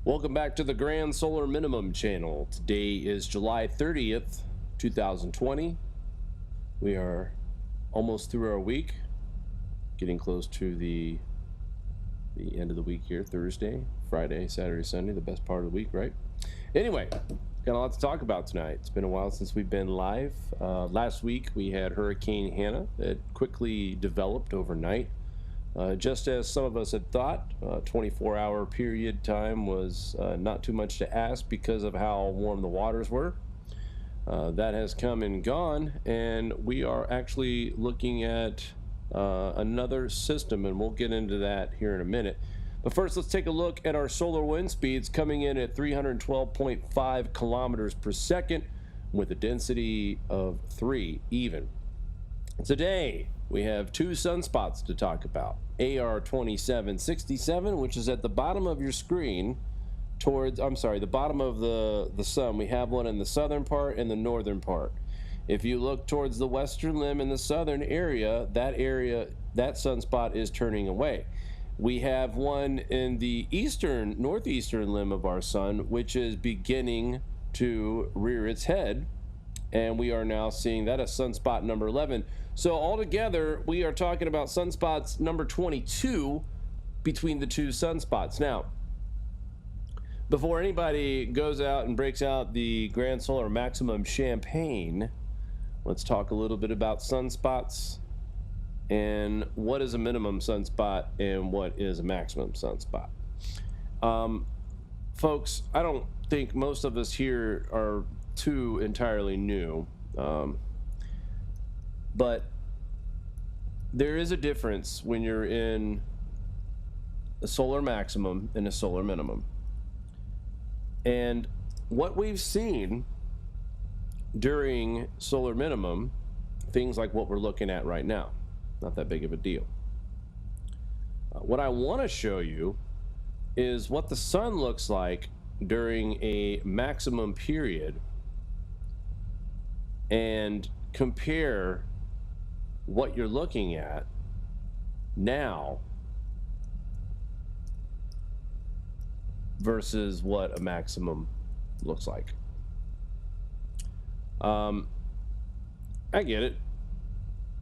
Welcome back to the Grand Solar Minimum channel. Today is July 30th, 2020. We are almost through our week, getting close to the end of the week here. Thursday, Friday, Saturday, Sunday, the best part of the week, right? Anyway, got a lot to talk about tonight. It's been a while since we've been live. Last week we had Hurricane Hannah that quickly developed overnight. Just as some of us had thought, 24-hour period time was not too much to ask because of how warm the waters were. That has come and gone, and we are actually looking at another system, and we'll get into that here in a minute. But first, let's take a look at our solar wind speeds coming in at 312.5 kilometers per second with a density of 3 even. Today, we have two sunspots to talk about. Ar2767, which is at the bottom of your screen towards, the bottom of the sun. We have one in the southern part and the northern part. If you look towards the western limb in the southern area, that sunspot is turning away. We have one in the northeastern limb of our sun, which is beginning to rear its head. And we are now seeing that as sunspot number 11. So altogether, we are talking about sunspots number 22 between the two sunspots. Now, before anybody goes out and breaks out the Grand Solar Maximum champagne, let's talk a little bit about sunspots and what is a minimum sunspot and what is a maximum sunspot. Folks, I don't think most of us here are too entirely new, but there is a difference when you're in a solar maximum and a solar minimum. And what we've seen during solar minimum, things like what we're looking at right now, not that big of a deal. What I want to show you is what the sun looks like during a maximum period and compare what you're looking at now versus what a maximum looks like. I get it.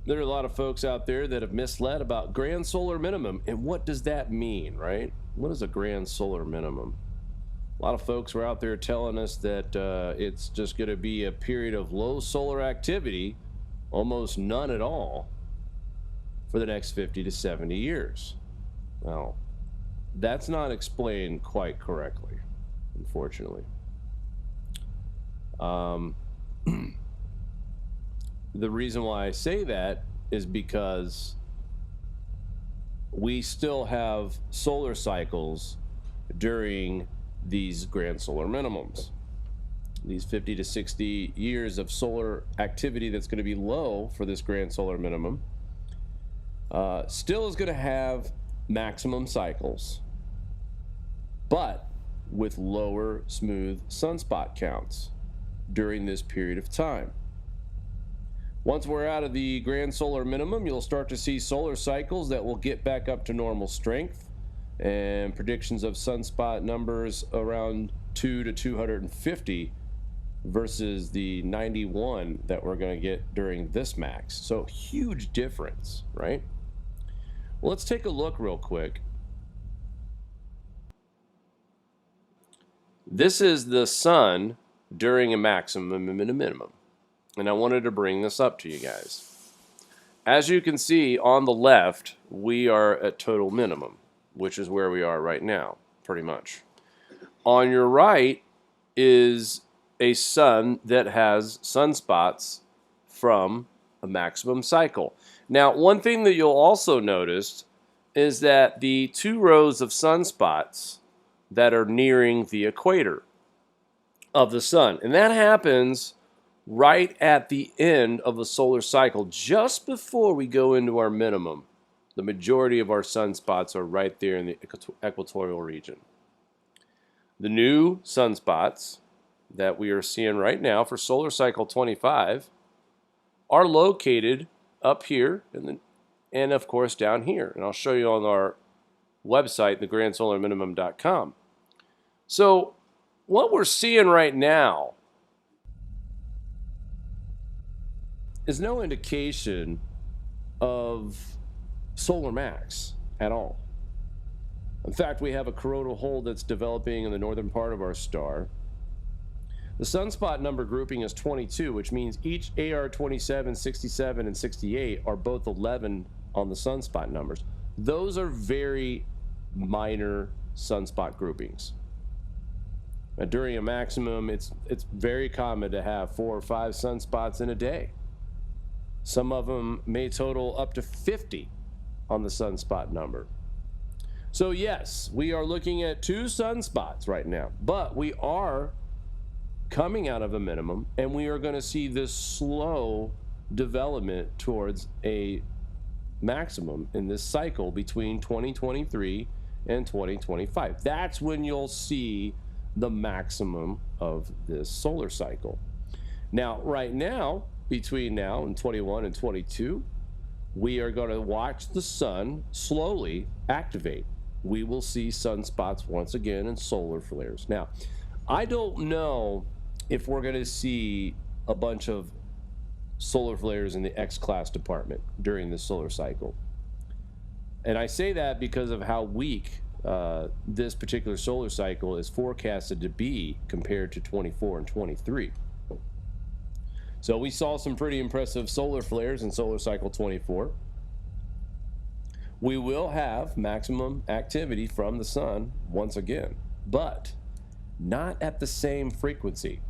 There are a lot of folks out there that have misled about grand solar minimum, and what does that mean, right? What is a grand solar minimum? A lot of folks were out there telling us that it's just going to be a period of low solar activity, almost none at all, for the next 50 to 70 years. Well, that's not explained quite correctly, unfortunately. The reason why I say that is because we still have solar cycles during these grand solar minimums. These 50 to 60 years of solar activity that's going to be low for this grand solar minimum still is going to have maximum cycles, but with lower smooth sunspot counts during this period of time. Once we're out of the grand solar minimum, you'll start to see solar cycles that will get back up to normal strength, and predictions of sunspot numbers around 2 to 250 versus the 91 that we're going to get during this max. So huge difference, right? Well, let's take a look real quick. This is the sun during a maximum and a minimum, and I wanted to bring this up to you guys. As you can see on the left, we are at total minimum, which is where we are right now, pretty much. On your right is a sun that has sunspots from a maximum cycle. Now, one thing that you'll also notice is that the two rows of sunspots that are nearing the equator of the sun, and that happens right at the end of the solar cycle, just before we go into our minimum. The majority of our sunspots are right there in the equatorial region. The new sunspots that we are seeing right now for solar cycle 25 are located up here and of course down here. And I'll show you on our website, thegrandsolarminimum.com. So what we're seeing right now is no indication of solar max at all. In fact, we have a coronal hole that's developing in the northern part of our star. The sunspot number grouping is 22, which means each Ar27, 67, and 68 are both 11 on the sunspot numbers. Those are very minor sunspot groupings. Now, during a maximum, it's very common to have 4 or 5 sunspots in a day. Some of them may total up to 50 on the sunspot number. So yes, we are looking at 2 sunspots right now, but we are coming out of a minimum, and we are going to see this slow development towards a maximum in this cycle between 2023 and 2025. That's when you'll see the maximum of this solar cycle. Now, right now, between now and 21 and 22, we are going to watch the sun slowly activate. We will see sunspots once again and solar flares. Now, I don't know if we're going to see a bunch of solar flares in the X-class department during this solar cycle. And I say that because of how weak this particular solar cycle is forecasted to be compared to 24 and 23. So we saw some pretty impressive solar flares in solar cycle 24. We will have maximum activity from the sun once again, but not at the same frequency.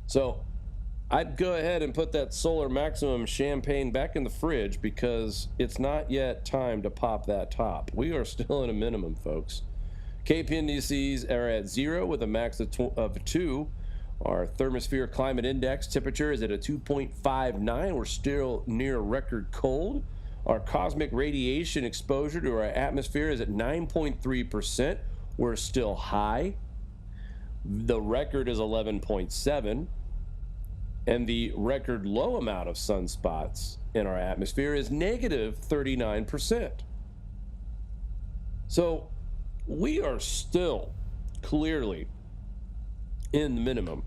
So I'd go ahead and put that solar maximum champagne back in the fridge, because it's not yet time to pop that top. We are still in a minimum, folks. Cape indices are at 0 with a max of 2. Our thermosphere climate index temperature is at a 2.59. We're still near record cold. Our cosmic radiation exposure to our atmosphere is at 9.3%. We're still high. The record is 11.7. And the record low amount of sunspots in our atmosphere is negative 39%. So we are still clearly in the minimum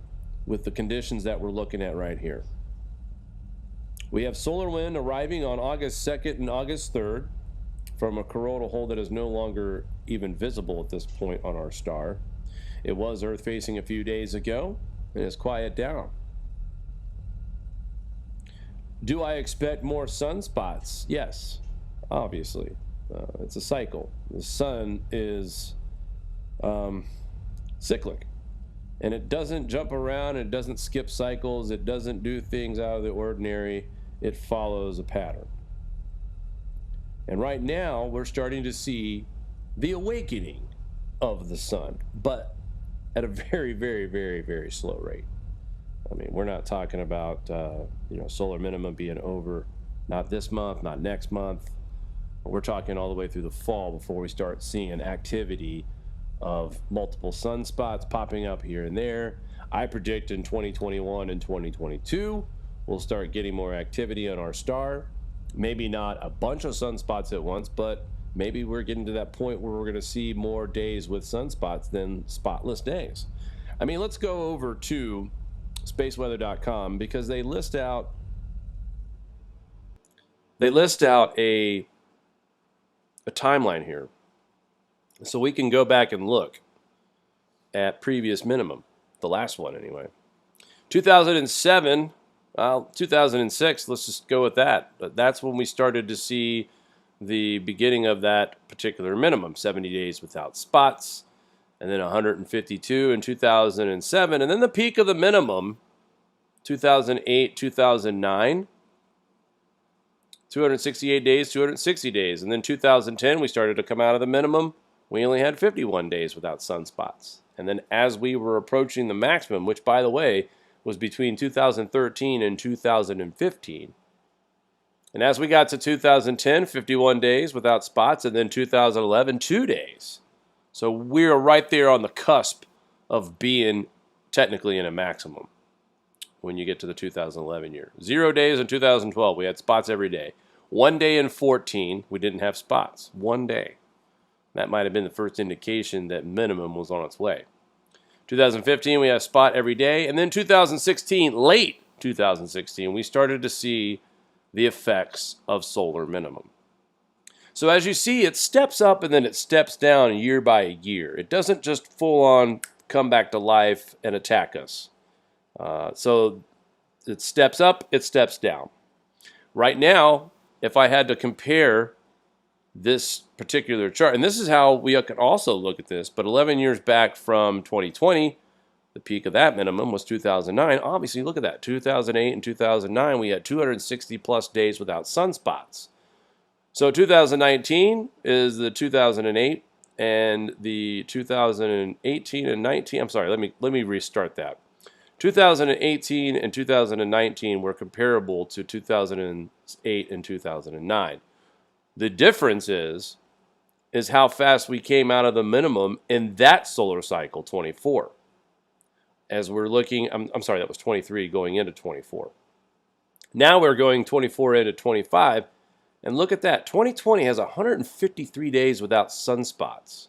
with the conditions that we're looking at right here. We have solar wind arriving on August 2nd and August 3rd from a coronal hole that is no longer even visible at this point on our star. It was Earth facing a few days ago, and it's quiet down. Do I expect more sunspots? Yes, obviously. It's a cycle. The sun is cyclic, and it doesn't jump around, it doesn't skip cycles, it doesn't do things out of the ordinary. It follows a pattern. And right now we're starting to see the awakening of the sun, but at a very, very, very, very slow rate. I mean, we're not talking about solar minimum being over, not this month, not next month. We're talking all the way through the fall before we start seeing an activity of multiple sunspots popping up here and there. I predict in 2021 and 2022 we'll start getting more activity on our star. Maybe not a bunch of sunspots at once, but maybe we're getting to that point where we're going to see more days with sunspots than spotless days. I mean, let's go over to SPACEWEATHER.com, because they list out a timeline here, so we can go back and look at previous minimum, the last one anyway. 2007, well, 2006, let's just go with that. But that's when we started to see the beginning of that particular minimum, 70 days without spots, and then 152 in 2007, and then the peak of the minimum, 2008, 2009, 268 days, 260 days, and then 2010 we started to come out of the minimum. We only had 51 days without sunspots. And then as we were approaching the maximum, which by the way was between 2013 and 2015, and as we got to 2010, 51 days without spots, and then 2011, 2 days. So we're right there on the cusp of being technically in a maximum when you get to the 2011 year. 0 days in 2012, we had spots every day. 1 day in 14, we didn't have spots. 1 day. That might have been the first indication that minimum was on its way. 2015, we had a spot every day. And then 2016, late 2016, we started to see the effects of solar minimum. So as you see, it steps up and then it steps down year by year. It doesn't just full on come back to life and attack us. So it steps up, it steps down. Right now, if I had to compare this particular chart, and this is how we can also look at this, but 11 years back from 2020, the peak of that minimum was 2009. Obviously, look at that. 2008 and 2009, we had 260 plus days without sunspots. So 2019 is the 2008 and the 2018 and 19. I'm sorry, let me restart that. 2018 and 2019 were comparable to 2008 and 2009. The difference is how fast we came out of the minimum in that solar cycle, 24. As we're looking, I'm sorry, that was 23 going into 24. Now we're going 24 into 25. And look at that. 2020 has 153 days without sunspots.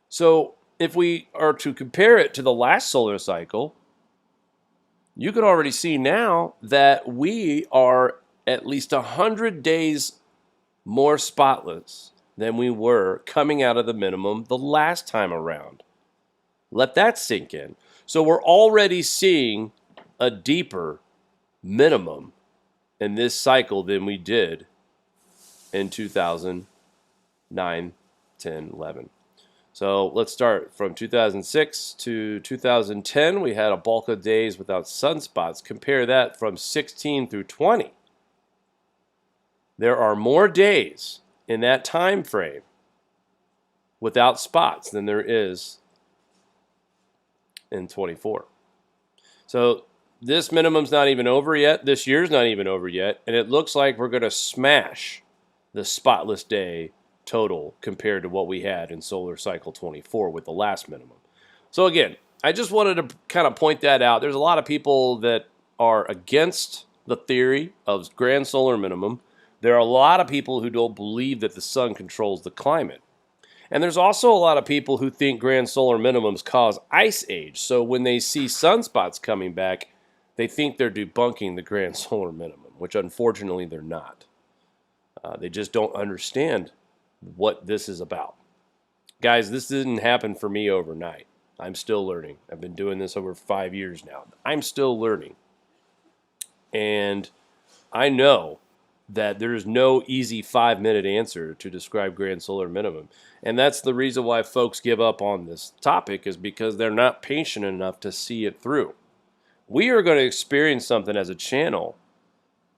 So if we are to compare it to the last solar cycle, you can already see now that we are at least 100 days more spotless than we were coming out of the minimum the last time around. Let that sink in. So we're already seeing a deeper minimum in this cycle than we did in 2009, 10, 11. So let's start from 2006 to 2010. We had a bulk of days without sunspots. Compare that from 16 through 20. There are more days in that time frame without spots than there is in 24. So this minimum's not even over yet. This year's not even over yet. And it looks like we're going to smash the spotless day total compared to what we had in solar cycle 24 with the last minimum. So again, I just wanted to kind of point that out. There's a lot of people that are against the theory of grand solar minimum. There are a lot of people who don't believe that the sun controls the climate. And there's also a lot of people who think grand solar minimums cause ice age. So when they see sunspots coming back, they think they're debunking the grand solar minimum, which unfortunately they're not. They just don't understand what this is about. Guys, this didn't happen for me overnight. I'm still learning. I've been doing this over 5 years now. I'm still learning. And I know that there is no easy 5-minute answer to describe grand solar minimum. And that's the reason why folks give up on this topic, is because they're not patient enough to see it through. We are going to experience something as a channel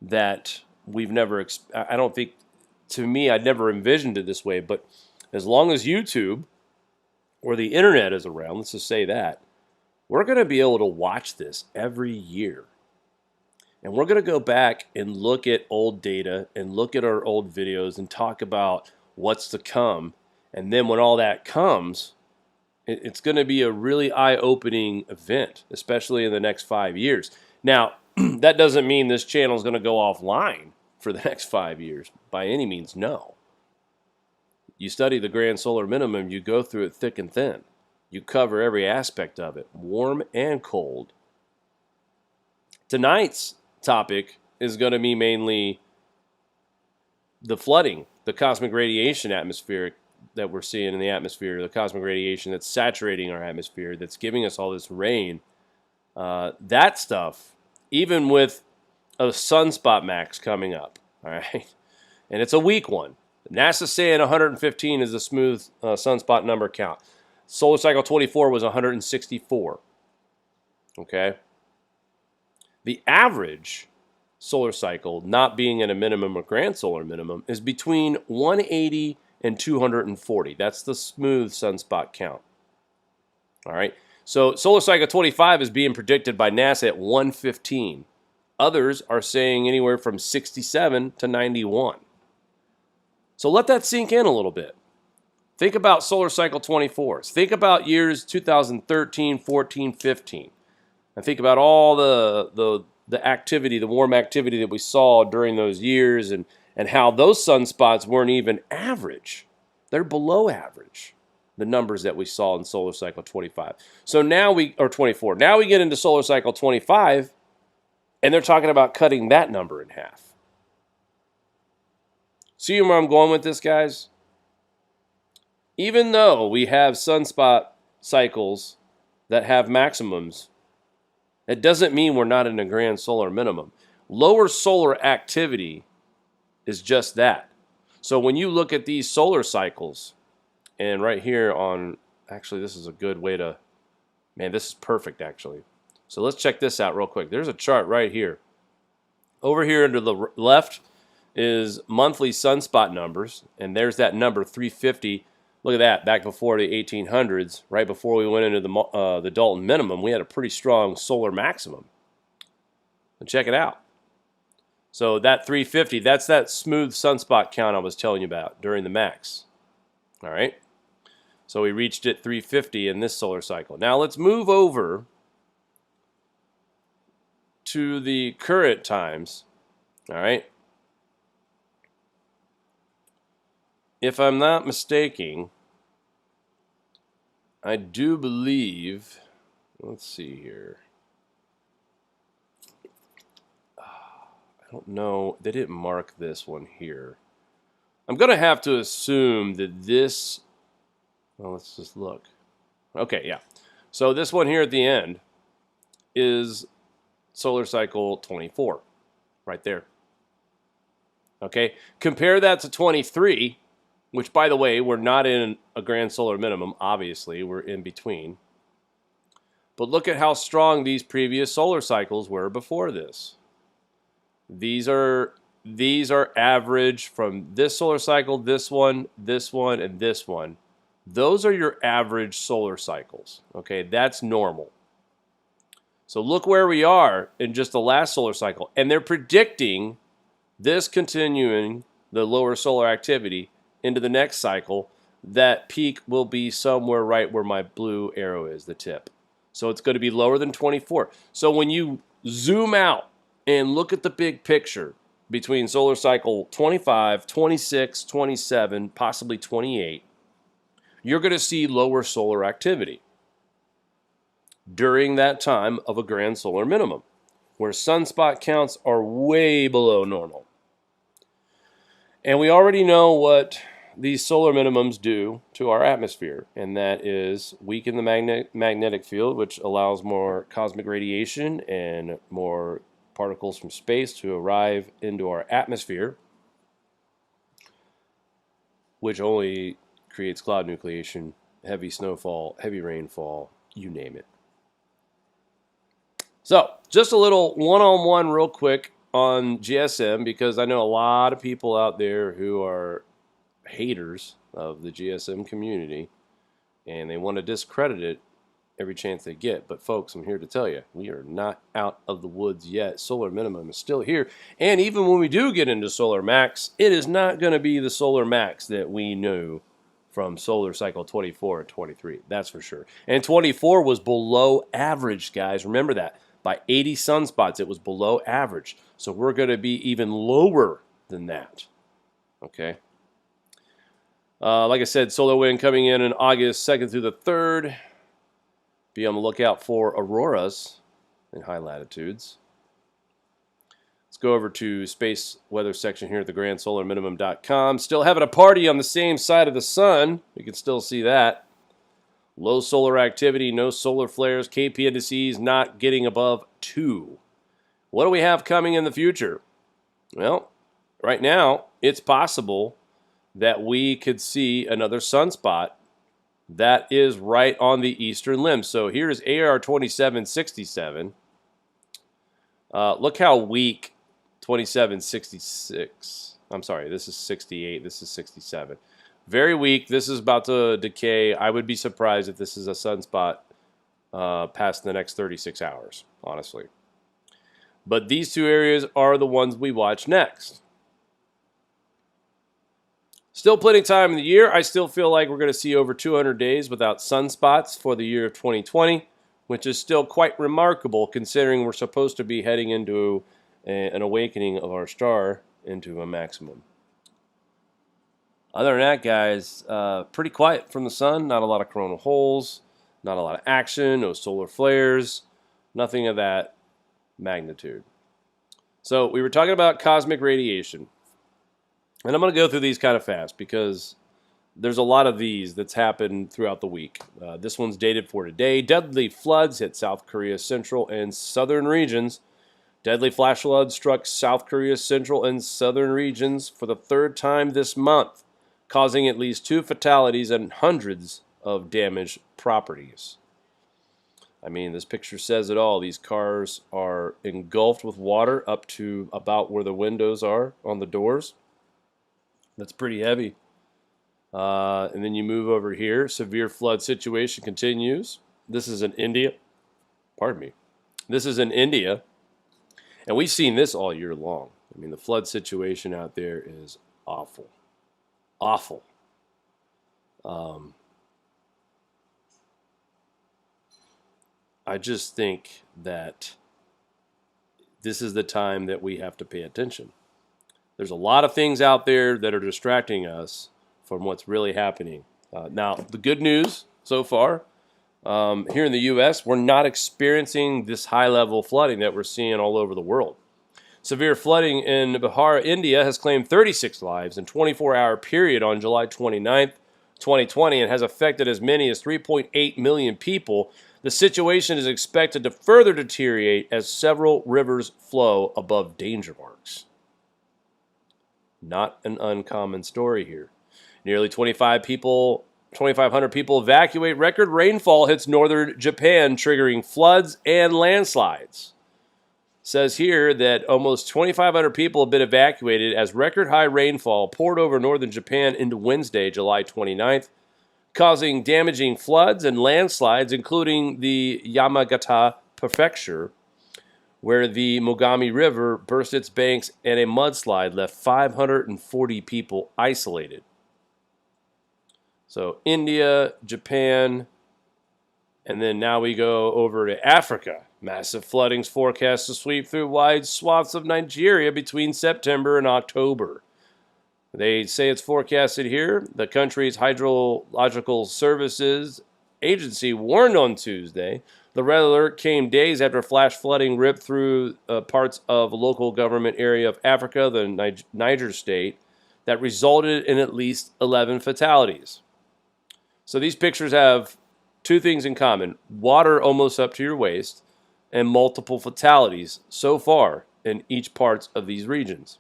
that we've never, I don't think, to me, I'd never envisioned it this way, but as long as YouTube or the internet is around, let's just say that, we're going to be able to watch this every year. And we're going to go back and look at old data and look at our old videos and talk about what's to come. And then when all that comes, it's going to be a really eye-opening event, especially in the next 5 years. Now, that doesn't mean this channel is going to go offline for the next 5 years. By any means, no. You study the grand solar minimum, you go through it thick and thin. You cover every aspect of it, warm and cold. Tonight's topic is going to be mainly the flooding, the cosmic radiation atmosphere that we're seeing in the atmosphere, the cosmic radiation that's saturating our atmosphere, that's giving us all this rain. That stuff, even with a sunspot max coming up, all right? And it's a weak one. NASA's saying 115 is the smooth sunspot number count. Solar cycle 24 was 164, okay? The average solar cycle, not being in a minimum or grand solar minimum, is between 180 and 240. That's the smooth sunspot count. All right. So solar cycle 25 is being predicted by NASA at 115. Others are saying anywhere from 67 to 91. So let that sink in a little bit. Think about solar cycle 24. Think about years 2013, 14, 15. And think about all the activity, the warm activity that we saw during those years, and how those sunspots weren't even average. They're below average, the numbers that we saw in solar cycle 25. So now or 24. Now we get into solar cycle 25, and they're talking about cutting that number in half. See where I'm going with this, guys? Even though we have sunspot cycles that have maximums, it doesn't mean we're not in a grand solar minimum. Lower solar activity is just that. So when you look at these solar cycles, and right here on, actually this is a good way to, man, this is perfect actually. So let's check this out real quick. There's a chart right here. Over here to the left is monthly sunspot numbers, and there's that number 350. Look at that, back before the 1800s, right before we went into the Dalton minimum, we had a pretty strong solar maximum. And check it out. So that 350, that's that smooth sunspot count I was telling you about during the max. All right. So we reached it 350 in this solar cycle. Now let's move over to the current times. All right. If I'm not mistaken, I do believe, let's see here. I don't know. They didn't mark this one here. I'm going to have to assume that this, well, let's just look. Okay, yeah. So this one here at the end is solar cycle 24, right there. Okay, compare that to 23, which, by the way, we're not in a grand solar minimum, obviously. We're in between. But look at how strong these previous solar cycles were before this. These are average from this solar cycle, this one, and this one. Those are your average solar cycles. Okay, that's normal. So look where we are in just the last solar cycle. And they're predicting this continuing, the lower solar activity, into the next cycle. That peak will be somewhere right where my blue arrow is, the tip. So it's going to be lower than 24. So when you zoom out and look at the big picture between solar cycle 25, 26, 27, possibly 28, you're going to see lower solar activity during that time of a grand solar minimum, where sunspot counts are way below normal. And we already know what these solar minimums do to our atmosphere, and that is weaken the magnetic field, which allows more cosmic radiation and more particles from space to arrive into our atmosphere, which only creates cloud nucleation, heavy snowfall, heavy rainfall, you name it. So, just a little one-on-one real quick on GSM, because I know a lot of people out there who are haters of the GSM community, and they want to discredit it every chance they get. But folks, I'm here to tell you, we are not out of the woods yet. Solar minimum is still here, and even when we do get into solar max, it is not going to be the solar max that we knew from solar cycle 24 and 23. That's for sure. And 24 was below average, guys. Remember that. By 80 sunspots, it was below average. So we're going to be even lower than that. Okay. Like I said, solar wind coming in August 2nd through the 3rd. Be on the lookout for auroras in high latitudes. Let's go over to space weather section here at the grandsolarminimum.com. Still having a party on the same side of the sun. You can still see that. Low solar activity, no solar flares, KP indices not getting above 2. What do we have coming in the future? Well, right now, it's possible that we could see another sunspot that is right on the eastern limb. So here's Ar2767. Look how weak 2766. I'm sorry, this is 68, this is 67. Very weak. This is about to decay. I would be surprised if this is a sunspot past the next 36 hours, honestly. But these two areas are the ones we watch next. Still plenty of time in the year. I still feel like we're going to see over 200 days without sunspots for the year of 2020, which is still quite remarkable considering we're supposed to be heading into an awakening of our star into a maximum. Other than that, guys, pretty quiet from the sun. Not a lot of coronal holes, not a lot of action, no solar flares, nothing of that magnitude. So we were talking about cosmic radiation. And I'm going to go through these kind of fast because there's a lot of these that's happened throughout the week. This one's dated for today. Deadly floods hit South Korea's central and southern regions. Deadly flash floods struck South Korea's central and southern regions for the third time this month, causing at least 2 fatalities and hundreds of damaged properties. I mean, this picture says it all. These cars are engulfed with water up to about where the windows are on the doors. That's pretty heavy. And then you move over here. Severe flood situation continues. This is in India. Pardon me. This is in India. And we've seen this all year long. I mean, the flood situation out there is awful. Awful. I just think that this is the time that we have to pay attention. There's a lot of things out there that are distracting us from what's really happening. Now, the good news so far, here in the U.S., we're not experiencing this high-level flooding that we're seeing all over the world. Severe flooding in Bihar, India, has claimed 36 lives in a 24-hour period on July 29th, 2020, and has affected as many as 3.8 million people. The situation is expected to further deteriorate as several rivers flow above danger marks. Not an uncommon story here. Nearly 2,500 people evacuate. Record rainfall hits northern Japan, triggering floods and landslides. Says here that almost 2,500 people have been evacuated as record high rainfall poured over northern Japan into Wednesday, July 29th, causing damaging floods and landslides, including the Yamagata Prefecture, where the Mogami River burst its banks and a mudslide left 540 people isolated. So India, Japan, and then now we go over to Africa. Massive floodings forecast to sweep through wide swaths of Nigeria between September and October. They say it's forecasted here. The country's hydrological services agency warned on Tuesday. The red alert came days after flash flooding ripped through parts of a local government area of Africa, the Niger state, that resulted in at least 11 fatalities. So these pictures have two things in common: water almost up to your waist and multiple fatalities so far in each part of these regions.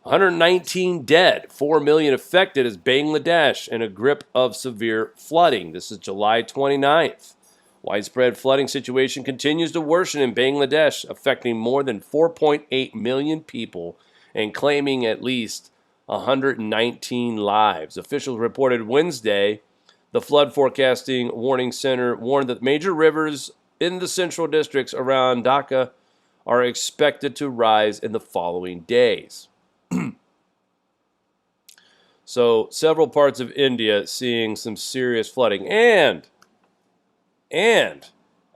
119 dead, 4 million affected as Bangladesh in a grip of severe flooding. This is July 29th. Widespread flooding situation continues to worsen in Bangladesh, affecting more than 4.8 million people and claiming at least 119 lives. Officials reported Wednesday the Flood Forecasting Warning Center warned that major rivers in the central districts around Dhaka are expected to rise in the following days. So several parts of India seeing some serious flooding. And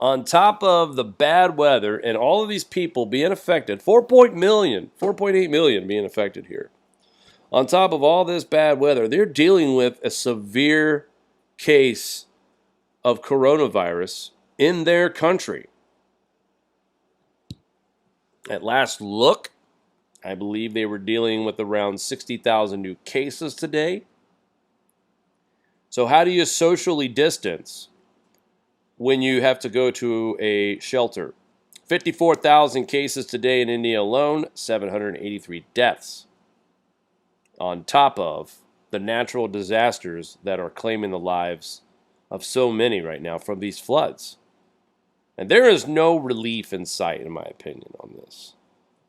on top of the bad weather and all of these people being affected, 4.8 million being affected here. On top of all this bad weather, they're dealing with a severe case of coronavirus in their country. At last look, I believe they were dealing with around 60,000 new cases today. So how do you socially distance when you have to go to a shelter? 54,000 cases today in India alone, 783 deaths. On top of the natural disasters that are claiming the lives of so many right now from these floods. And there is no relief in sight, in my opinion, on this.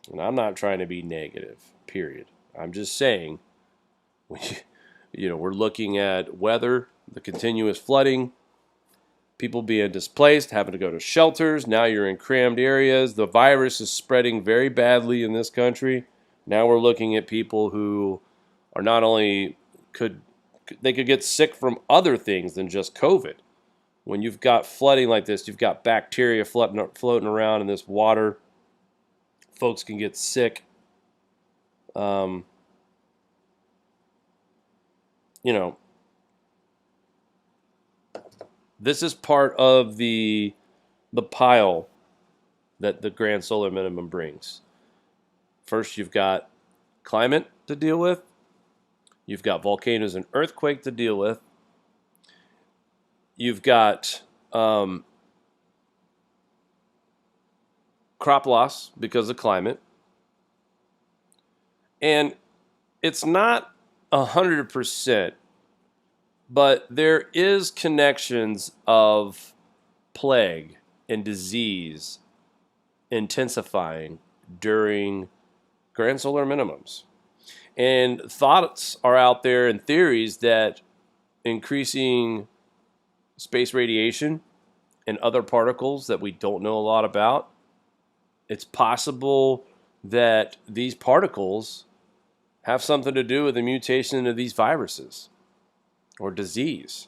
And I'm not trying to be negative, period. I'm just saying, we're looking at weather, the continuous flooding, people being displaced, having to go to shelters. Now you're in crammed areas. The virus is spreading very badly in this country. Now we're looking at people who are not only could get sick from other things than just COVID. When you've got flooding like this, you've got bacteria floating around in this water. Folks can get sick. you know, this is part of the pile that the grand solar minimum brings. First, you've got climate to deal with. You've got volcanoes and earthquake to deal with. You've got crop loss because of climate. And it's not 100%, but there is connections of plague and disease intensifying during grand solar minimums. And thoughts are out there and theories that increasing space radiation and other particles that we don't know a lot about, it's possible that these particles have something to do with the mutation of these viruses or disease.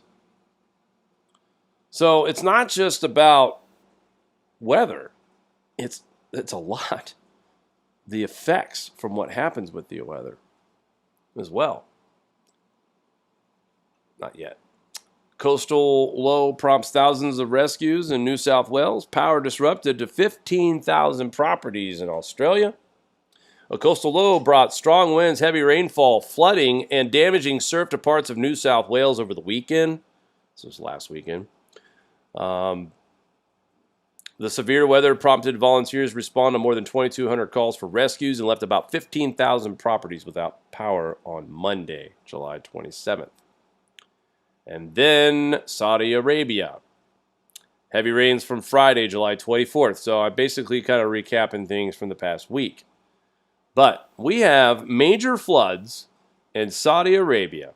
So it's not just about weather. It's a lot. The effects from what happens with the weather as well. Not yet. Coastal low prompts thousands of rescues in New South Wales. Power disrupted to 15,000 properties in Australia. A coastal low brought strong winds, heavy rainfall, flooding, and damaging surf to parts of New South Wales over the weekend. This was last weekend. The severe weather prompted volunteers respond to more than 2,200 calls for rescues and left about 15,000 properties without power on Monday, July 27th. And then Saudi Arabia. Heavy rains from Friday, July 24th. So I'm basically kind of recapping things from the past week. But we have major floods in Saudi Arabia,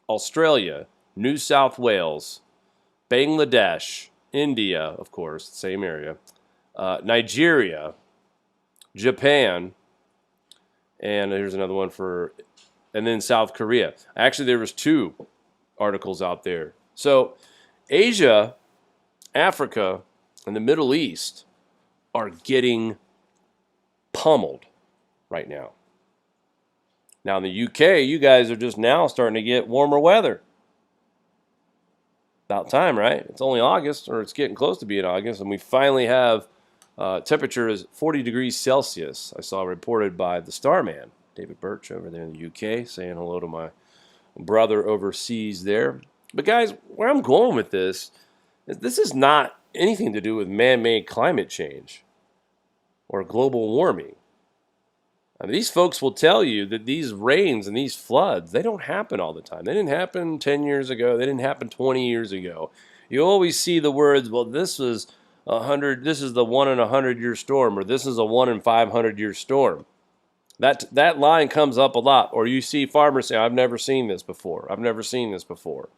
Australia, New South Wales, Bangladesh, India, of course, same area, Nigeria, Japan, and here's another one and then South Korea. Actually, there was 2 articles out there. So Asia, Africa, and the Middle East are getting pummeled right now. Now in the UK, you guys are just now starting to get warmer weather. About time, right? It's only August, or it's getting close to being August, and we finally have temperatures 40 degrees Celsius. I saw reported by the Starman, David Birch, over there in the UK, saying hello to my brother overseas there. But guys, where I'm going with this is this is not anything to do with man-made climate change or global warming. I mean, these folks will tell you that these rains and these floods, they don't happen all the time. They didn't happen 10 years ago. They didn't happen 20 years ago. You always see the words, well, this is the 1 in a 100-year storm, or this is a 1 in 500-year storm. That line comes up a lot. Or you see farmers say, I've never seen this before. I've never seen this before.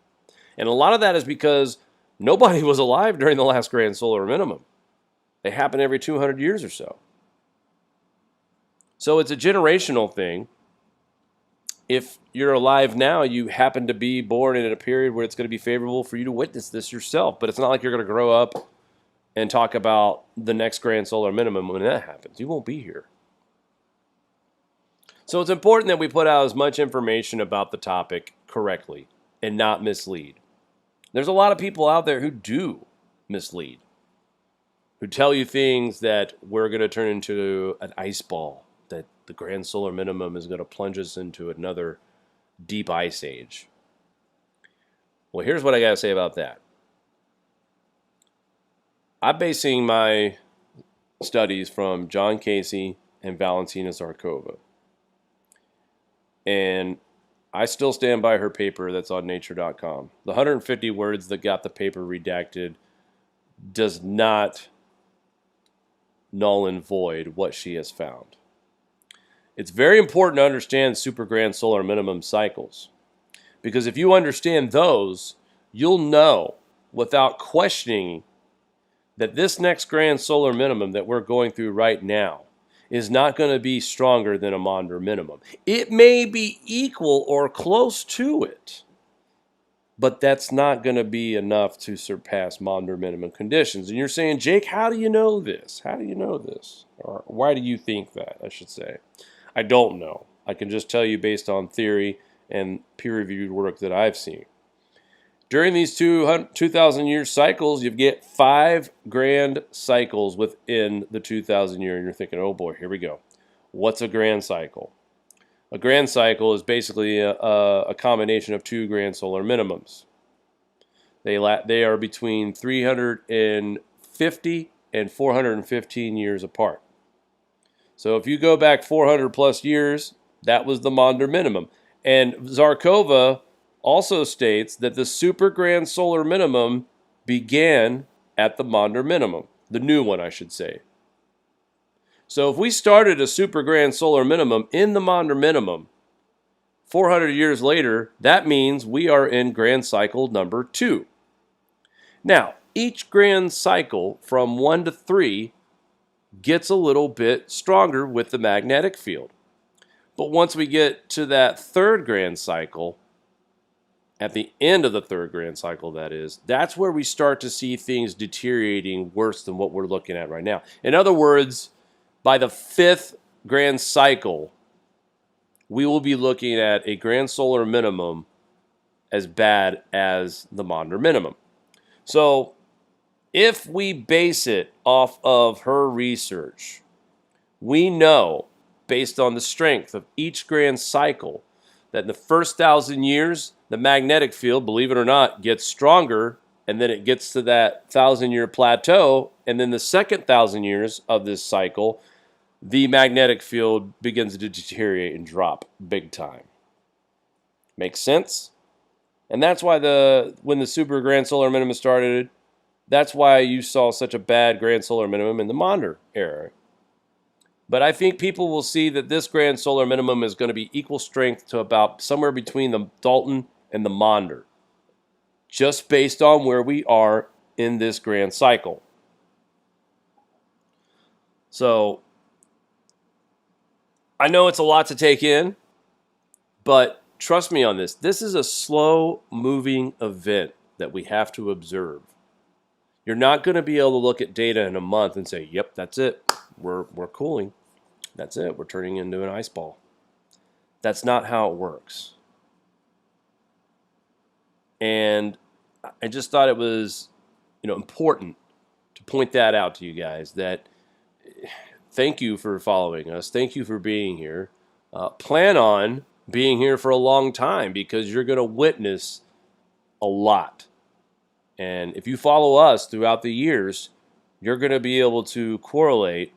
And a lot of that is because nobody was alive during the last grand solar minimum. They happen every 200 years or so. So it's a generational thing. If you're alive now, you happen to be born in a period where it's going to be favorable for you to witness this yourself. But it's not like you're going to grow up and talk about the next grand solar minimum when that happens. You won't be here. So it's important that we put out as much information about the topic correctly and not mislead. There's a lot of people out there who do mislead, who tell you things that we're going to turn into an ice ball, that the grand solar minimum is going to plunge us into another deep ice age. Well, here's what I got to say about that. I'm basing my studies from John Casey and Valentina Zarkova. And I still stand by her paper that's on nature.com. The 150 words that got the paper redacted does not null and void what she has found. It's very important to understand super grand solar minimum cycles, because if you understand those, you'll know without questioning that this next grand solar minimum that we're going through right now is not going to be stronger than a Maunder minimum. It may be equal or close to it, but that's not going to be enough to surpass Maunder minimum conditions. And you're saying, Jake, how do you know this? How do you know this? Or why do you think that, I should say? I don't know. I can just tell you based on theory and peer-reviewed work that I've seen. During these 2,000-year cycles, you get 5 grand cycles within the 2,000 year, and you're thinking, oh boy, here we go. What's a grand cycle? A grand cycle is basically a combination of 2 grand solar minimums. They are between 350 and 415 years apart. So if you go back 400 plus years, that was the Maunder minimum. And Zarkova also states that the super grand solar minimum began at the Maunder minimum, the new one, I should say. So if we started a super grand solar minimum in the Maunder minimum 400 years later, that means we are in grand cycle number 2. Now, each grand cycle from 1 to 3 gets a little bit stronger with the magnetic field. But once we get to that 3rd grand cycle, at the end of the 3rd grand cycle, that is, that's where we start to see things deteriorating worse than what we're looking at right now. In other words, by the 5th grand cycle, we will be looking at a grand solar minimum as bad as the Maunder minimum. So if we base it off of her research, we know, based on the strength of each grand cycle, that in the first 1,000 years, the magnetic field, believe it or not, gets stronger, and then it gets to that 1,000-year plateau, and then the second 1,000 years of this cycle, the magnetic field begins to deteriorate and drop big time. Makes sense? And that's why when the super grand solar minimum started, that's why you saw such a bad grand solar minimum in the Maunder era. But I think people will see that this grand solar minimum is going to be equal strength to about somewhere between the Dalton and the Maunder, just based on where we are in this grand cycle. So I know it's a lot to take in, but trust me on this. This is a slow-moving event that we have to observe. You're not going to be able to look at data in a month and say, yep, that's it. We're cooling. That's it. We're turning into an ice ball. That's not how it works. And I just thought it was, important to point that out to you guys, that thank you for following us. Thank you for being here. Plan on being here for a long time, because you're going to witness a lot. And if you follow us throughout the years, you're going to be able to correlate.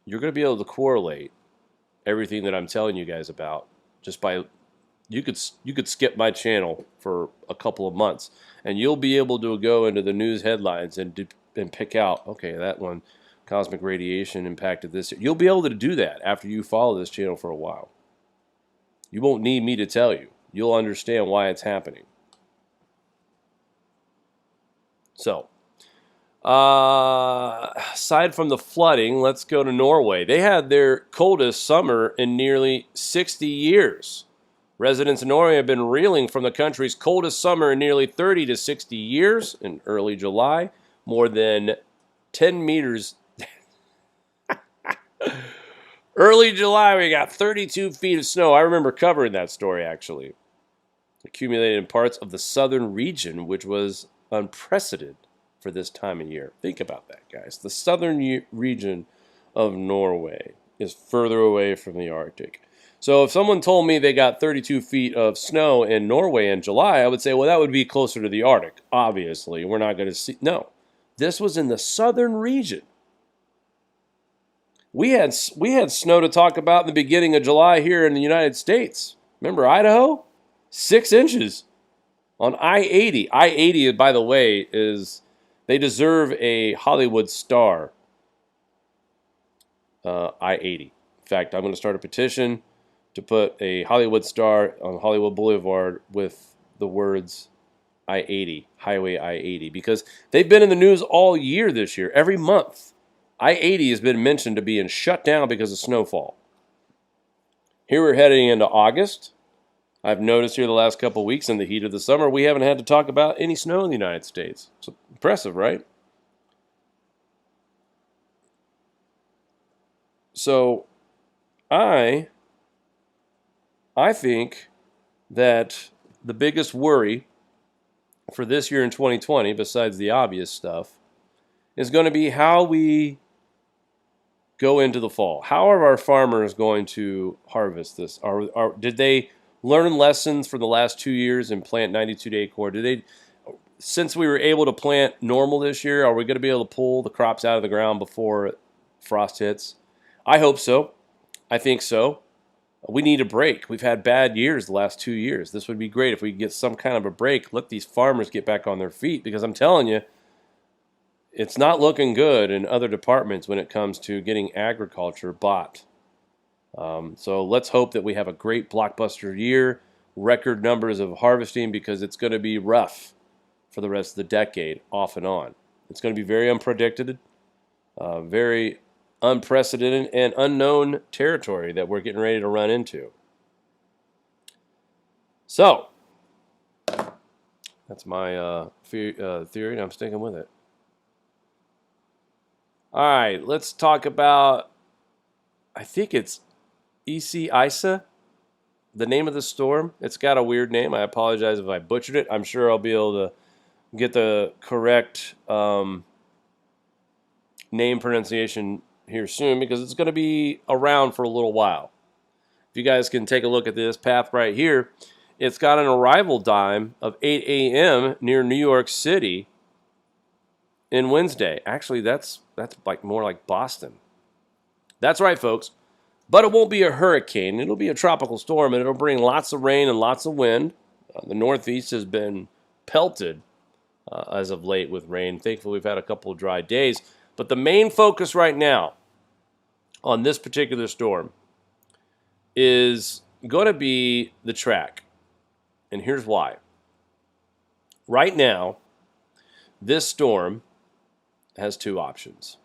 You're going to be able to correlate everything that I'm telling you guys about just by, you could skip my channel for a couple of months, and you'll be able to go into the news headlines and pick out, okay, that one, cosmic radiation impacted this. You'll be able to do that after you follow this channel for a while. You won't need me to tell you. You'll understand why it's happening. So, aside from the flooding, let's go to Norway. They had their coldest summer in nearly 60 years. Residents in Norway have been reeling from the country's coldest summer in nearly 30 to 60 years. In early July, more than 10 meters. Early July, we got 32 feet of snow. I remember covering that story, actually. Accumulated in parts of the southern region, which was unprecedented for this time of year. Think about that, guys. The southern region of Norway is further away from the Arctic. So if someone told me they got 32 feet of snow in Norway in July, I would say, well, that would be closer to the Arctic. Obviously, we're not going to see. No, this was in the southern region. We had snow to talk about in the beginning of July here in the United States. Remember Idaho? 6 inches on I-80. I-80, by the way, they deserve a Hollywood star. I-80. In fact, I'm going to start a petition to put a Hollywood star on Hollywood Boulevard with the words I-80, Highway I-80, because they've been in the news all year this year, every month. I-80 has been mentioned to being shut down because of snowfall. Here we're heading into August. I've noticed here the last couple of weeks in the heat of the summer, we haven't had to talk about any snow in the United States. It's impressive, right? So I I think that the biggest worry for this year in 2020, besides the obvious stuff, is going to be how we go into the fall. How are our farmers going to harvest this? Did they learn lessons from the last 2 years and plant 92-day core? Since we were able to plant normal this year, are we going to be able to pull the crops out of the ground before frost hits? I hope so. I think so. We need a break. We've had bad years the last 2 years. This would be great if we could get some kind of a break, let these farmers get back on their feet, because I'm telling you, it's not looking good in other departments when it comes to getting agriculture bought. So let's hope that we have a great blockbuster year, record numbers of harvesting, because it's going to be rough for the rest of the decade, off and on. It's going to be very unpredicted, very unprecedented and unknown territory that we're getting ready to run into. So that's my theory, and I'm sticking with it. All right, let's talk about, I think it's Isaias, the name of the storm. It's got a weird name. I apologize if I butchered it. I'm sure I'll be able to get the correct name pronunciation here soon, because it's going to be around for a little while. If you guys can take a look at this path right here, it's got an arrival time of 8 a.m. near New York City in Wednesday. Actually, that's like more like Boston. That's right, folks. But it won't be a hurricane. It'll be a tropical storm, and it'll bring lots of rain and lots of wind. The Northeast has been pelted as of late with rain. Thankfully, we've had a couple of dry days. But the main focus right now on this particular storm is going to be the track. And here's why. Right now, this storm has two options.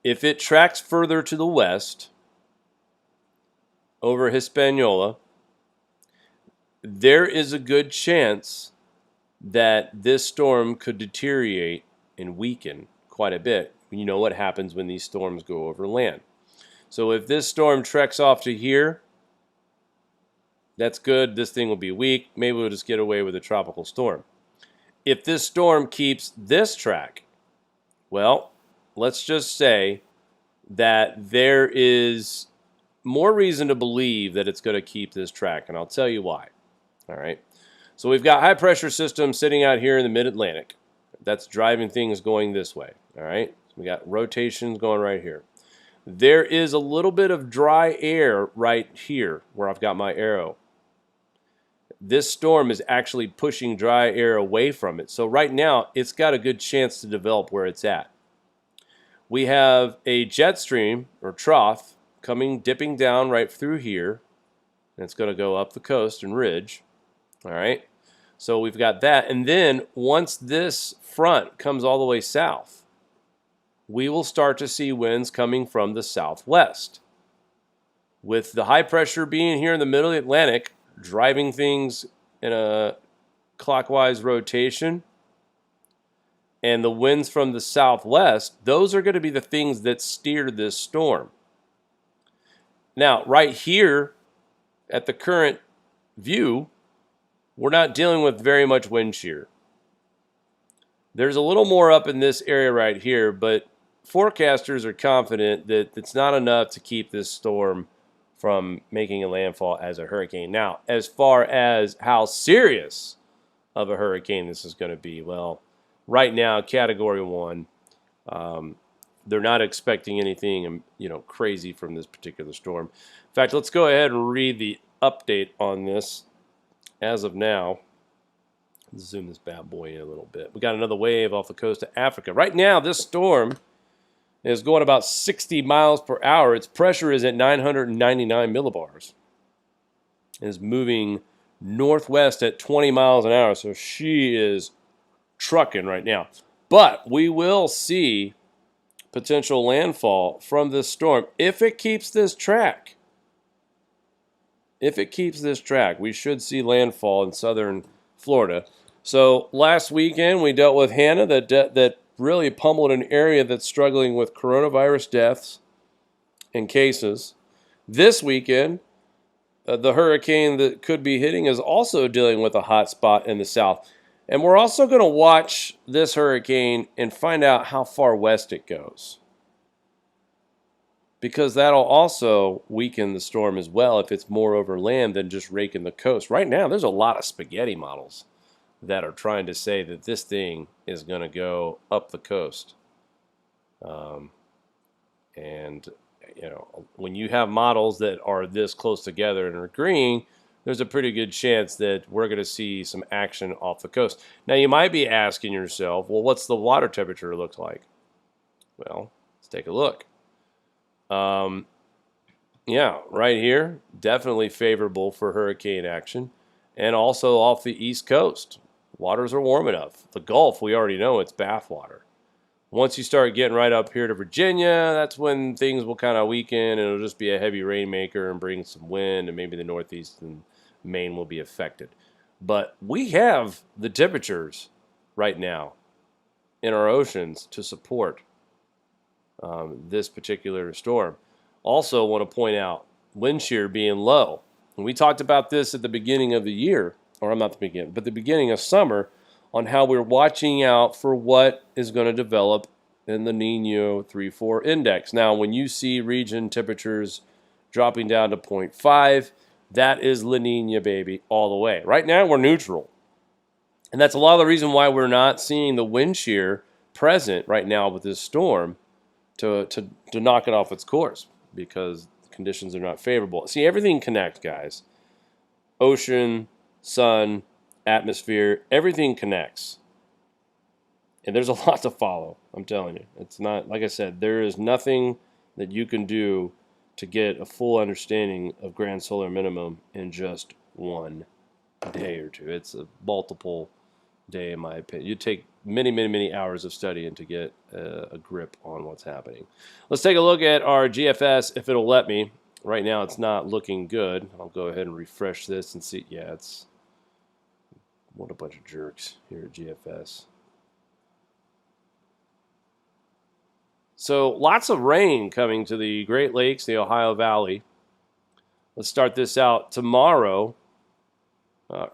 If it tracks further to the west, over Hispaniola, there is a good chance that this storm could deteriorate and weaken quite a bit. You know what happens when these storms go over land. So if this storm treks off to here, that's good. This thing will be weak. Maybe we'll just get away with a tropical storm. If this storm keeps this track, well, let's just say that there is more reason to believe that it's going to keep this track, and I'll tell you why. All right. So we've got high pressure systems sitting out here in the mid-Atlantic. That's driving things going this way. All right. So we got rotations going right here. There is a little bit of dry air right here where I've got my arrow. This storm is actually pushing dry air away from it. So right now, it's got a good chance to develop where it's at. We have a jet stream or trough dipping down right through here. And it's going to go up the coast and ridge. All right. So we've got that. And then once this front comes all the way south, we will start to see winds coming from the southwest. With the high pressure being here in the middle of the Atlantic, driving things in a clockwise rotation, and the winds from the southwest, those are going to be the things that steer this storm. Now, right here at the current view, we're not dealing with very much wind shear. There's a little more up in this area right here, but forecasters are confident that it's not enough to keep this storm from making a landfall as a hurricane. Now, as far as how serious of a hurricane this is going to be, well, right now, Category 1, they're not expecting anything, crazy from this particular storm. In fact, let's go ahead and read the update on this as of now. Let's zoom this bad boy in a little bit. We got another wave off the coast of Africa. Right now, this storm is going about 60 miles per hour. Its pressure is at 999 millibars. It is moving northwest at 20 miles an hour, so she is trucking right now. But we will see potential landfall from this storm if it keeps this track. If it keeps this track, we should see landfall in southern Florida. So last weekend we dealt with Hannah that really pummeled an area that's struggling with coronavirus deaths and cases. This weekend the hurricane that could be hitting is also dealing with a hot spot in the south. And we're also going to watch this hurricane and find out how far west it goes, because that'll also weaken the storm as well if it's more over land than just raking the coast. Right now, there's a lot of spaghetti models that are trying to say that this thing is going to go up the coast. And you know, when you have models that are this close together and are agreeing, there's a pretty good chance that we're going to see some action off the coast. Now, you might be asking yourself, well, what's the water temperature look like? Well, let's take a look. Yeah, right here, definitely favorable for hurricane action. And also off the east coast, waters are warm enough. The Gulf, we already know it's bath water. Once you start getting right up here to Virginia, that's when things will kind of weaken, and it'll just be a heavy rainmaker and bring some wind, and maybe the Northeast and Maine will be affected. But we have the temperatures right now in our oceans to support this particular storm. Also want to point out wind shear being low. And we talked about this at the beginning of the year, or not the beginning, but the beginning of summer, on how we're watching out for what is going to develop in the Niño 3-4 index. Now, when you see region temperatures dropping down to 0.5, that is La Niña, baby, all the way. Right now, we're neutral. And that's a lot of the reason why we're not seeing the wind shear present right now with this storm to knock it off its course, because conditions are not favorable. See, everything connects, guys. Ocean, sun, atmosphere, everything connects. And there's a lot to follow, I'm telling you. It's not, like I said, there is nothing that you can do to get a full understanding of grand solar minimum in just one day or two. It's a multiple day, in my opinion. You take many, many, many hours of studying to get a grip on what's happening. Let's take a look at our GFS, if it'll let me. Right now, it's not looking good. I'll go ahead and refresh this and see. Yeah, it's... What a bunch of jerks here at GFS. So lots of rain coming to the Great Lakes, the Ohio Valley. Let's start this out tomorrow.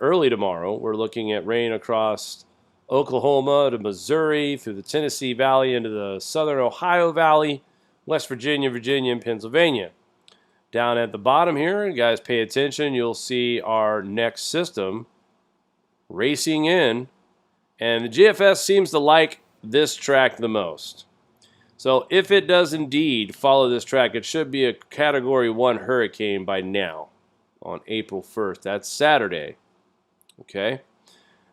Early tomorrow, we're looking at rain across Oklahoma to Missouri, through the Tennessee Valley into the southern Ohio Valley, West Virginia, Virginia, and Pennsylvania. Down at the bottom here, you guys pay attention, you'll see our next system racing in, and the GFS seems to like this track the most. So if it does indeed follow this track, it should be a Category 1 hurricane by now, on April 1st. That's Saturday. Okay?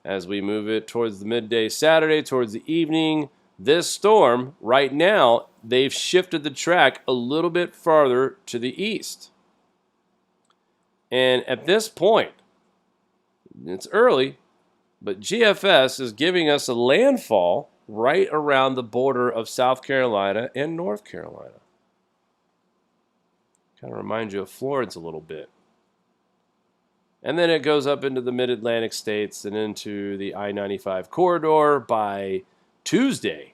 As we move it towards the midday Saturday, towards the evening, this storm, right now, they've shifted the track a little bit farther to the east. And at this point, it's early, but GFS is giving us a landfall right around the border of South Carolina and North Carolina. Kind of reminds you of Florence a little bit. And then it goes up into the mid-Atlantic states and into the I-95 corridor by Tuesday.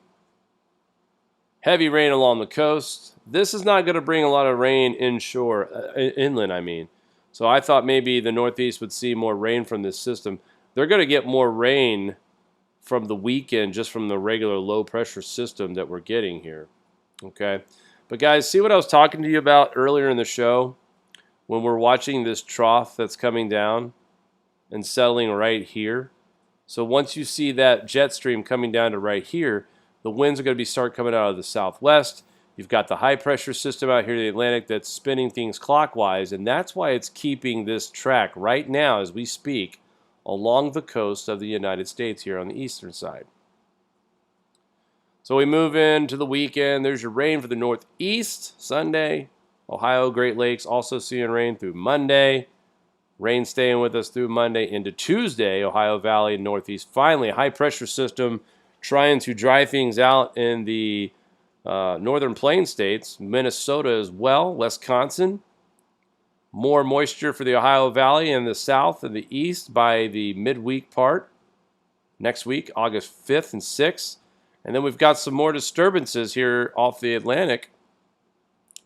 Heavy rain along the coast. This is not going to bring a lot of rain inshore, inland, I mean. So I thought maybe the Northeast would see more rain from this system. They're going to get more rain from the weekend just from the regular low-pressure system that we're getting here. Okay? But guys, see what I was talking to you about earlier in the show? When we're watching this trough that's coming down and settling right here. So once you see that jet stream coming down to right here, the winds are going to start coming out of the southwest. You've got the high-pressure system out here in the Atlantic that's spinning things clockwise, and that's why it's keeping this track right now as we speak along the coast of the United States here on the eastern side. So we move into the weekend. There's your rain for the northeast Sunday. Ohio, Great Lakes also seeing rain through Monday. Rain staying with us through Monday into Tuesday. Ohio Valley and Northeast. Finally, a high-pressure system trying to dry things out in the northern plain states. Minnesota as well. Wisconsin. More moisture for the Ohio Valley in the south and the east by the midweek part. Next week, August 5th and 6th. And then we've got some more disturbances here off the Atlantic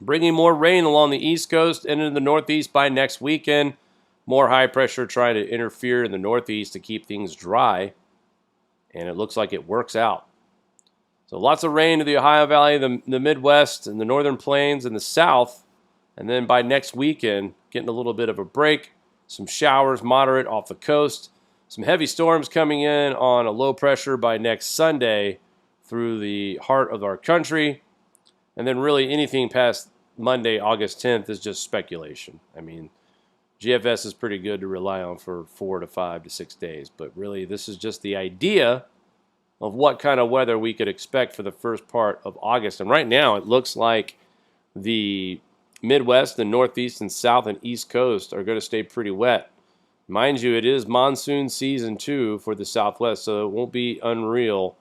Bringing more rain along the East Coast and into the Northeast by next weekend. More high pressure trying to interfere in the Northeast to keep things dry. And it looks like it works out. So lots of rain to the Ohio Valley, the Midwest, and the Northern Plains, and the South. And then by next weekend, getting a little bit of a break. Some showers, moderate off the coast. Some heavy storms coming in on a low pressure by next Sunday through the heart of our country. And then really anything past Monday, August 10th is just speculation. I mean, GFS is pretty good to rely on for 4 to 5 to 6 days. But really, this is just the idea of what kind of weather we could expect for the first part of August. And right now, it looks like the Midwest, the Northeast, and South and East Coast are going to stay pretty wet. Mind you, it is monsoon season too for the Southwest, so it won't be unreal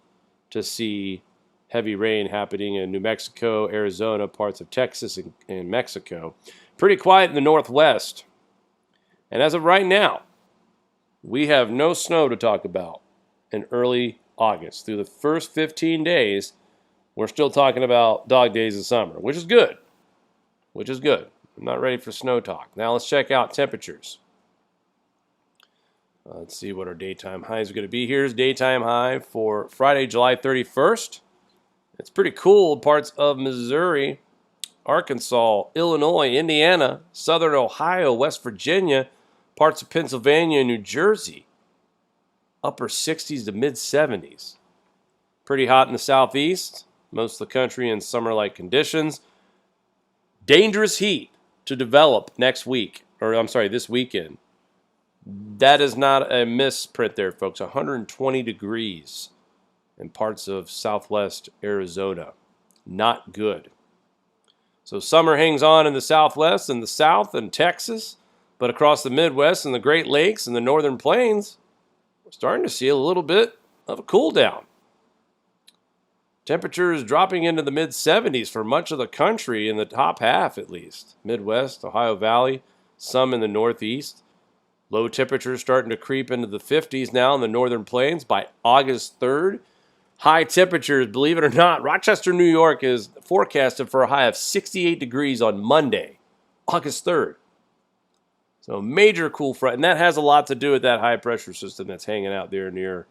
to see heavy rain happening in New Mexico, Arizona, parts of Texas, and Mexico. Pretty quiet in the Northwest. And as of right now, we have no snow to talk about in early August. Through the first 15 days, we're still talking about dog days of summer, which is good. I'm not ready for snow talk. Now let's check out temperatures. Let's see what our daytime highs are going to be. Here's daytime high for Friday, July 31st. It's pretty cool. Parts of Missouri, Arkansas, Illinois, Indiana, southern Ohio, West Virginia, parts of Pennsylvania and New Jersey. Upper 60s to mid 70s. Pretty hot in the southeast. Most of the country in summer-like conditions. Dangerous heat to develop this weekend. That is not a misprint there, folks. 120 degrees in parts of southwest Arizona. Not good. So summer hangs on in the southwest and the south and Texas, but across the Midwest and the Great Lakes and the Northern Plains, we're starting to see a little bit of a cool down. Temperatures dropping into the mid-70s for much of the country, in the top half at least. Midwest, Ohio Valley, some in the Northeast. Low temperatures starting to creep into the 50s now in the Northern Plains by August 3rd. High temperatures, believe it or not, Rochester, New York is forecasted for a high of 68 degrees on Monday, August 3rd. So major cool front, and that has a lot to do with that high pressure system that's hanging out there near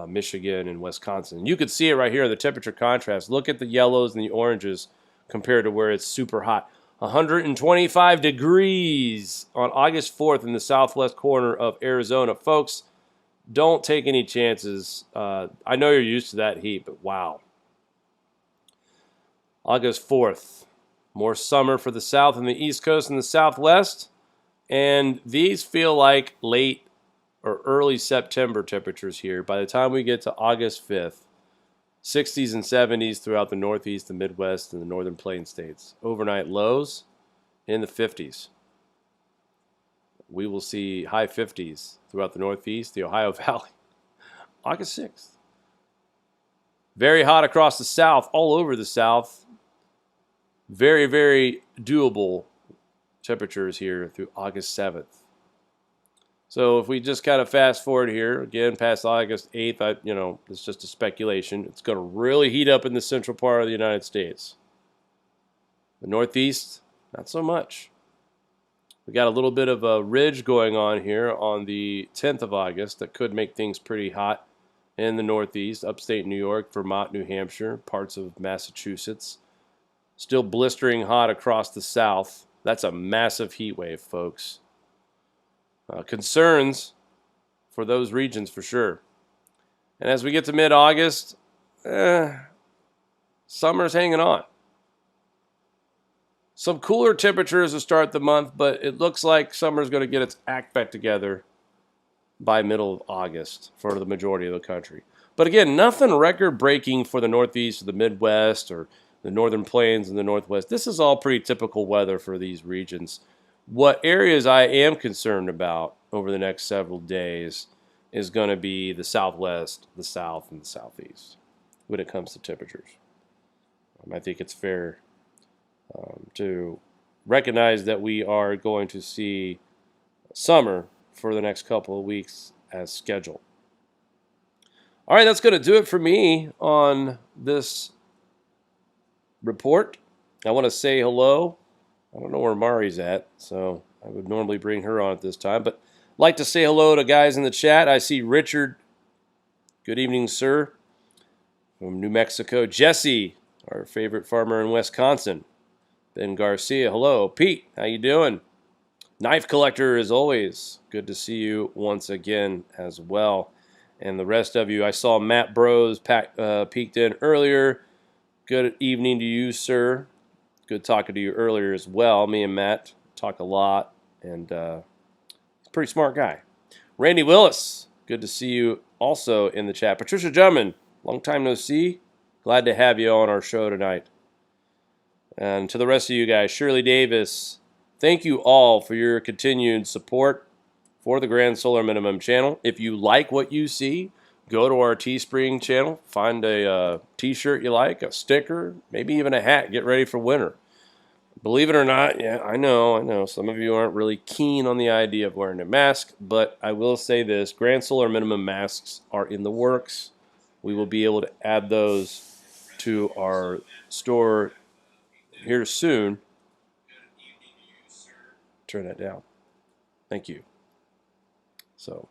Michigan and Wisconsin. You could see it right here in the temperature contrast. Look at the yellows and the oranges compared to where it's super hot. 125 degrees on August 4th in the southwest corner of Arizona. Folks, don't take any chances. I know you're used to that heat, but wow. August 4th. More summer for the south and the east coast and the southwest. And these feel like late or early September temperatures here. By the time we get to August 5th, 60s and 70s throughout the Northeast, the Midwest, and the Northern Plains states. Overnight lows in the 50s. We will see high 50s throughout the Northeast, the Ohio Valley. August 6th. Very hot across the South, all over the South. Very, very doable temperatures here through August 7th. So if we just kind of fast forward here, again, past August 8th, it's just a speculation. It's going to really heat up in the central part of the United States. The Northeast, not so much. We got a little bit of a ridge going on here on the 10th of August that could make things pretty hot in the Northeast, upstate New York, Vermont, New Hampshire, parts of Massachusetts. Still blistering hot across the South. That's a massive heat wave, folks. Concerns for those regions for sure. And as we get to mid-August, summer's hanging on. Some cooler temperatures to start the month, but it looks like summer's going to get its act back together by middle of August for the majority of the country. But again, nothing record-breaking for the Northeast or the Midwest or the Northern Plains and the Northwest. This is all pretty typical weather for these regions. What areas I am concerned about over the next several days is going to be the Southwest, the South, and the Southeast when it comes to temperatures. I think it's fair to recognize that we are going to see summer for the next couple of weeks as scheduled. All right, that's going to do it for me on this report. I want to say hello. I don't know where Mari's at, so I would normally bring her on at this time. But I'd like to say hello to guys in the chat. I see Richard. Good evening, sir. From New Mexico. Jesse, our favorite farmer in Wisconsin. Ben Garcia, hello. Pete, how you doing? Knife Collector, as always. Good to see you once again as well. And the rest of you, I saw Matt Bros peeked in earlier. Good evening to you, sir. Good talking to you earlier as well. Me and Matt talk a lot, and he's a pretty smart guy. Randy Willis, good to see you also in the chat. Patricia Drummond, long time no see. Glad to have you on our show tonight. And to the rest of you guys, Shirley Davis, thank you all for your continued support for the Grand Solar Minimum channel. If you like what you see, go to our Teespring channel, find a t-shirt you like, a sticker, maybe even a hat. Get ready for winter. Believe it or not, yeah, I know, some of you aren't really keen on the idea of wearing a mask, but I will say this, Grand Solar Minimum masks are in the works. We will be able to add those to our store here soon. Turn that down. Thank you. So,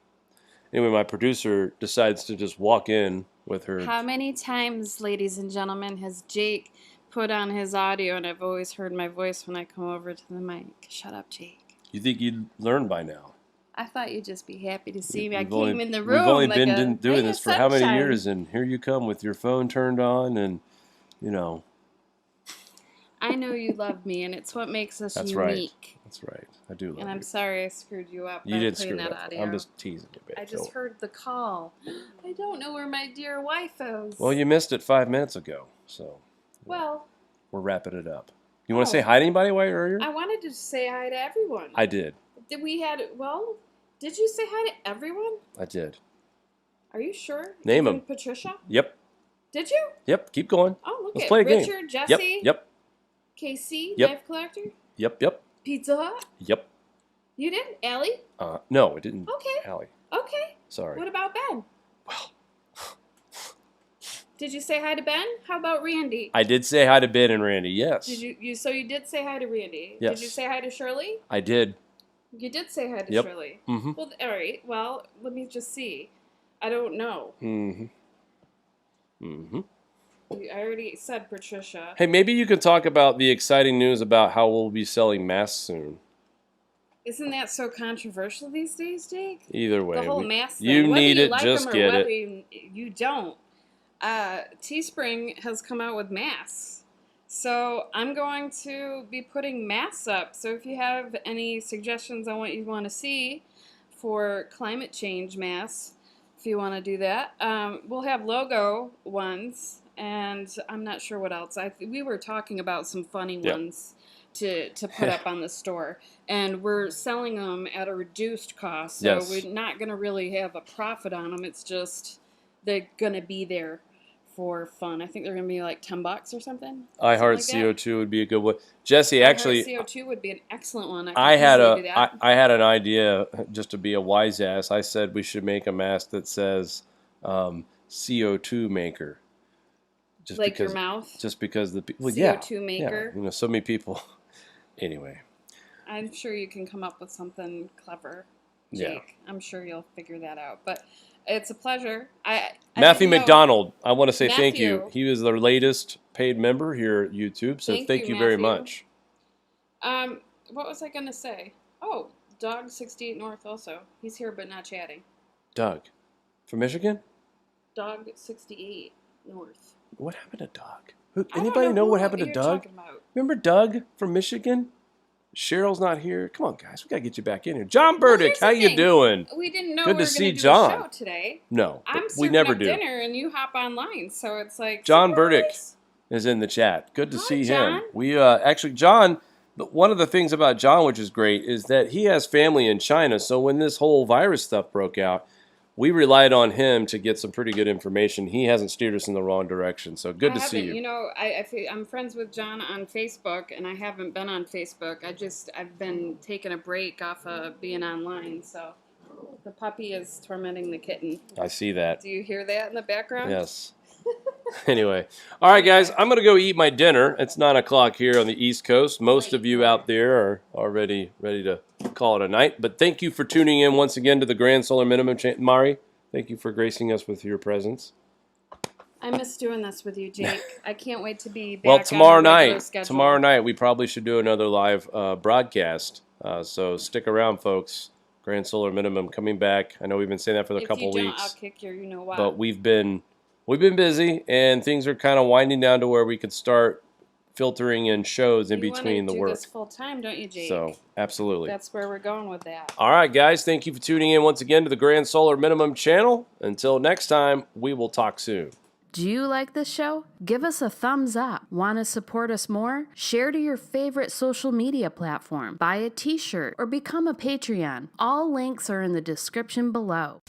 anyway, my producer decides to just walk in with her. How many times, ladies and gentlemen, has Jake put on his audio and I've always heard my voice when I come over to the mic? Shut up, Jake. You think you'd learn by now? I thought you'd just be happy to see me. I came in the room. We've only like been doing this for how many years, and here you come with your phone turned on, and you know. I know you love me, and it's what makes us unique. Right. That's right. I do love you. And I'm sorry I screwed you up. You did screw that up. audio. I'm just teasing you, babe. I just heard the call. I don't know where my dear wife is. Well, you missed it 5 minutes ago, so. Well. We're wrapping it up. You want to say hi to anybody while you're here? I wanted to say hi to everyone. I did. Did you say hi to everyone? I did. Are you sure? Name them. Patricia? Yep. Did you? Yep. Keep going. Oh, look Let's at play a Richard, game. Jesse. Yep. KC, Yep. Knife Collector. Yep. Pizza Hut. Yep. You did? Allie? No, it didn't. Okay. Allie. Okay. Sorry. What about Ben? Well. Did you say hi to Ben? How about Randy? I did say hi to Ben and Randy, yes. Did you so you did say hi to Randy? Yes. Did you say hi to Shirley? I did. You did say hi to Yep. Shirley. Mm-hmm. Well, all right. Well, let me just see. I don't know. Mm-hmm. Mm-hmm. I already said Patricia. Hey, maybe you could talk about the exciting news about how we'll be selling masks soon. Isn't that so controversial these days, Jake? Either way. The whole mask thing. You whether need you it, like just them or get whether it. you don't. Teespring has come out with masks. So I'm going to be putting masks up. So if you have any suggestions on what you want to see for climate change masks, if you want to do that, we'll have logo ones, and I'm not sure what else. We were talking about some funny ones to put up on the store, and we're selling them at a reduced cost. So we're not going to really have a profit on them. It's just they're going to be there for fun. I think they're going to be like $10 or something. I Heart CO2 would be a good one. Jesse, actually, I Heart CO2 would be an excellent one. I had an idea just to be a wise ass. I said we should make a mask that says CO2 maker. Just like because, your mouth? Just because the people, CO2 maker? Yeah, you know, so many people. Anyway. I'm sure you can come up with something clever, Jake. Yeah. I'm sure you'll figure that out. But it's a pleasure. Matthew McDonald, I want to say thank you. He was the latest paid member here at YouTube, so thank you very much. What was I going to say? Oh, Dog 68 North also. He's here but not chatting. Doug. From Michigan? Dog 68 North. What happened to Doug? Anybody know what happened to Doug? Remember Doug from Michigan? Cheryl's not here. Come on, guys. We got to get you back in here. John Burdick, how you doing? We didn't know Good we were to see do John. A show today. No, I'm we never do. dinner and you hop online, so it's like John surprise. Burdick is in the chat. Good to see John. him. We actually John. But one of the things about John, which is great, is that he has family in China. So when this whole virus stuff broke out, we relied on him to get some pretty good information. He hasn't steered us in the wrong direction. So good to see you. You know, I'm friends with John on Facebook, and I haven't been on Facebook. I've been taking a break off of being online. So the puppy is tormenting the kitten. I see that. Do you hear that in the background? Yes. Anyway, all right, guys, I'm going to go eat my dinner. It's 9 o'clock here on the East Coast. Most of you out there are already ready to call it a night. But thank you for tuning in once again to the Grand Solar Minimum Channel. Mari, thank you for gracing us with your presence. I miss doing this with you, Jake. I can't wait to be back. Well, tomorrow on the regular night, schedule. we probably should do another live broadcast. So stick around, folks. Grand Solar Minimum coming back. I know we've been saying that for a couple If you don't, weeks, I'll kick your you-know-what. but we've been busy, and things are kind of winding down to where we could start filtering in shows in between the work. You want to do this full time, don't you, Jake? So absolutely. That's where we're going with that. All right, guys. Thank you for tuning in once again to the Grand Solar Minimum channel. Until next time, we will talk soon. Do you like this show? Give us a thumbs up. Want to support us more? Share to your favorite social media platform. Buy a t-shirt or become a Patreon. All links are in the description below.